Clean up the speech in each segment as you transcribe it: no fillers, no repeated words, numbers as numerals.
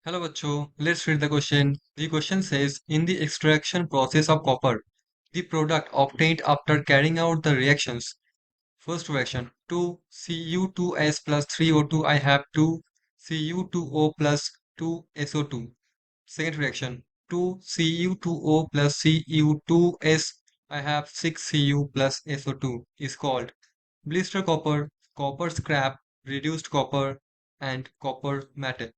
Hello, Bacho. Let's read the question. The question says, in the extraction process of copper, the product obtained after carrying out the reactions. First reaction, 2Cu2S plus 3O2, I have 2Cu2O plus 2SO2. Second reaction, 2Cu2O plus Cu2S, I have 6Cu plus SO2 is called blister copper, copper scrap, reduced copper, and copper matte.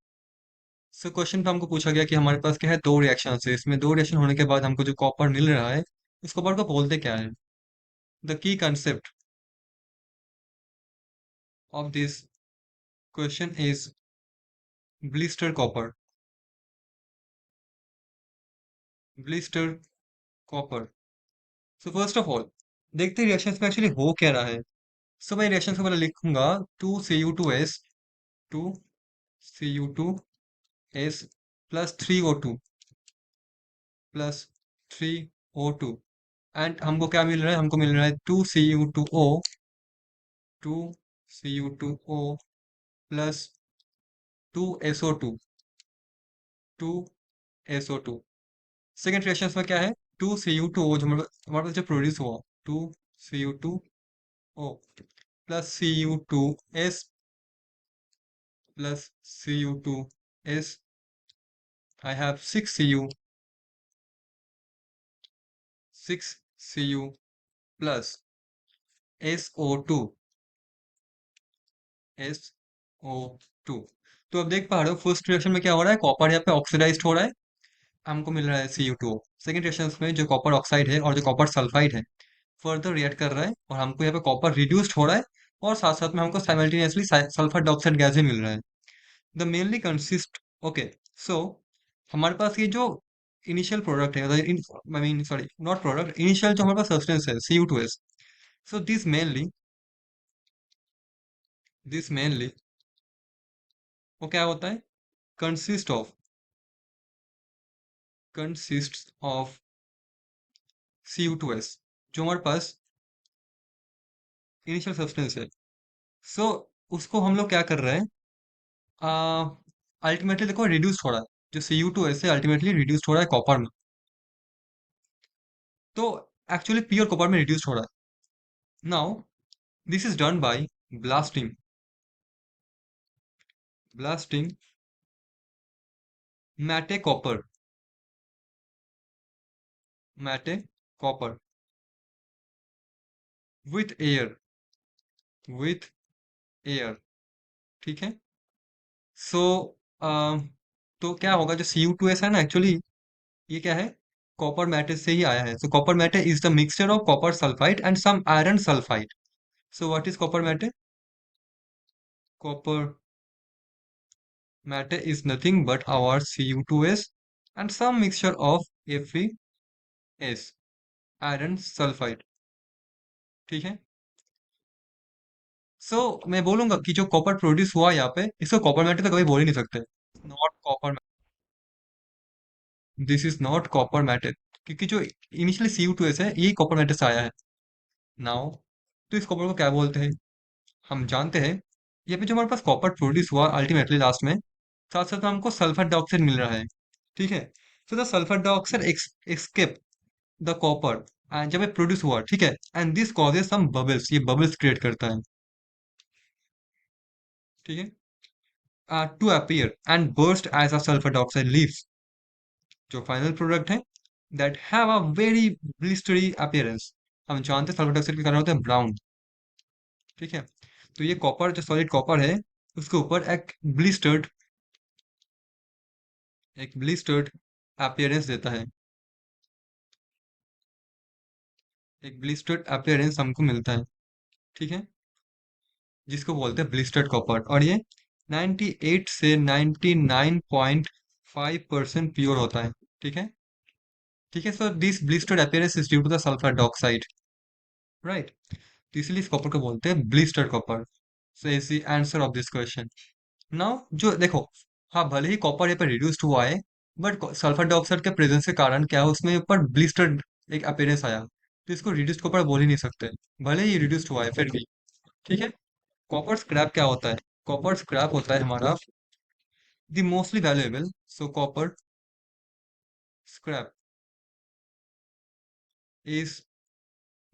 So question पे हमको पूछा गया कि हमारे पास क्या है, दो reaction है। इसमें दो रिएक्शन होने के बाद हमको जो कॉपर मिल रहा है, उस कॉपर को बोलते क्या है। The key concept of this question is blister copper. Blister copper. So first of all देखते हैं रिएक्शन में एक्चुअली हो क्या रहा है। सो मैं रिएक्शन से पहले लिखूंगा 2Cu2S, 2Cu2S plus 3O2 plus 3O2 and हमको क्या मिल रहा है, हमको मिल रहा है 2Cu2O, 2Cu2O plus 2SO2, 2SO2। Second reaction में क्या है, 2Cu2O जो हमारे पास जो प्रोड्यूस हुआ, 2Cu2O plus Cu2S plus Cu2S, I have 6Cu plus SO2, SO2। तो अब देख पा रहे हो फर्स्ट रिएक्शन में क्या हो रहा है, कॉपर यहाँ पे ऑक्सीडाइज्ड हो रहा है, हमको मिल रहा है Cu2O। सेकेंड रिएक्शन में जो कॉपर ऑक्साइड है और जो कॉपर सल्फाइड है फर्दर रिएक्ट कर रहा है और हमको यहाँ पे कॉपर रिड्यूस्ड हो रहा है, और साथ साथ में हमको साइमल्टेनियसली सल्फर डाइऑक्साइड गैस भी मिल रहा है। द मेनली कंसिस्ट, ओके, सो हमारे पास ये जो इनिशियल प्रोडक्ट है, I mean sorry not product, initial जो हमारे पास सब्सटेंस है Cu2S, सो दिस मेनली वो क्या होता है, consist of consist of Cu2S, जो हमारे पास इनिशियल सब्सटेंस है। सो उसको हम लोग क्या कर रहे हैं, अल्टीमेटली देखो रिड्यूस हो रहा है, जो Cu2S है अल्टीमेटली रिड्यूस हो रहा है कॉपर में। तो एक्चुअली प्योर कॉपर में रिड्यूस हो रहा है। Now this is done by blasting, blasting matte copper, matte copper with air, with air, ठीक है। सो तो क्या होगा, जो Cu2S है ना, एक्चुअली ये क्या है, कॉपर मैटे से ही आया है। So copper matte is the mixture of copper sulphide and some iron sulphide. So what is copper matte, copper matter is nothing but our Cu2S and some mixture of FeS, iron sulfide, ठीक है। सो मैं बोलूंगा कि जो copper produce हुआ यहाँ पे, इसको कॉपर मेटल तो कभी बोल ही नहीं सकते। Not copper, this is not copper metal, क्योंकि जो इनिशियली Cu2S है यही कॉपर मेटल से आया है। नाउ तो इस कॉपर को क्या बोलते हैं, हम जानते हैं। यहाँ पे जो हमारे पास कॉपर प्रोड्यूस हुआ अल्टीमेटली लास्ट में, साथ साथ हमको सल्फर डाइऑक्साइड मिल रहा है, ठीक है। So the sulphur dioxide escape the copper जब ये प्रोड्यूस हुआ, ठीक है, and this causes some bubbles, ये बबल्स क्रिएट करता है, ठीक है, to appear and burst as a sulphur dioxide leaves, जो फाइनल प्रोडक्ट है, that have a very blistery appearance. हम जानते हैं सल्फर डाइऑक्साइड के कारण होते हैं ब्राउन, ठीक है। तो ये कॉपर जो सॉलिड कॉपर है, उसके ऊपर एक ब्लिस्टर्ड अपीयरेंस देता है, एक ब्लिस्टर्ड अपीयरेंस हमको मिलता है, ठीक है, जिसको बोलते हैं ब्लिस्टर्ड कॉपर। और ये 98 से 99.5% प्योर होता है, ठीक है। ठीक है, so this blistered appearance is due to the sulphur dioxide, right. तो इसलिए इस कॉपर को बोलते हैं blistered copper. So is the answer of this question. Now जो देखो, हाँ भले ही कॉपर यहाँ पर रिड्यूस्ड हुआ है, बट सल्फर डाइऑक्साइड के प्रेजेंस के कारण क्या है, उसमें ऊपर ब्लिस्टर्ड एक अपीयरेंस आया, तो इसको रिड्यूस्ड कॉपर बोल ही नहीं सकते, भले ही रिड्यूस्ड हुआ है फिर भी, ठीक है। कॉपर स्क्रैप क्या होता है, कॉपर स्क्रैप होता है हमारा The mostly valuable, so copper scrap is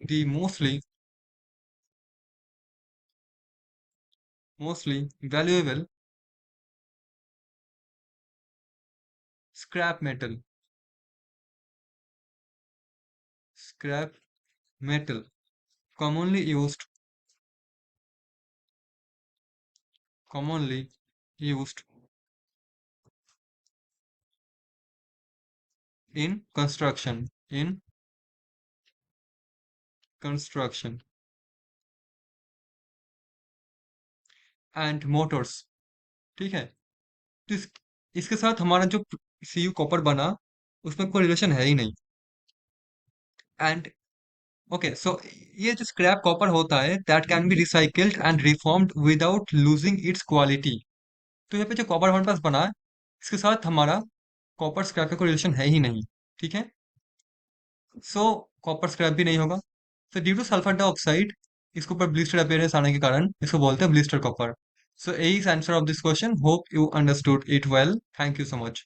the mostly valuable scrap metal. Scrap metal commonly used commonly used in construction and Motors. ठीक है। तो इसके साथ हमारा जो सीयू कॉपर बना उसमें कोई रिलेशन है ही नहीं। एंड ओके सो ये जो स्क्रैप कॉपर होता है that can be recycled and reformed without losing its quality. तो यहाँ पे जो कॉपर हमारे पास बना है इसके साथ हमारा कॉपर स्क्रैप का कोई रिलेशन है ही नहीं। ठीक है। सो कॉपर स्क्रैप भी नहीं होगा। तो ड्यू टू सल्फर डाइऑक्साइड इसके ऊपर ब्लिस्टर अपीयरेंस आने के कारण इसको बोलते हैं ब्लिस्टर कॉपर। सो यही answer of this question. Hope you understood it well. Thank you so much.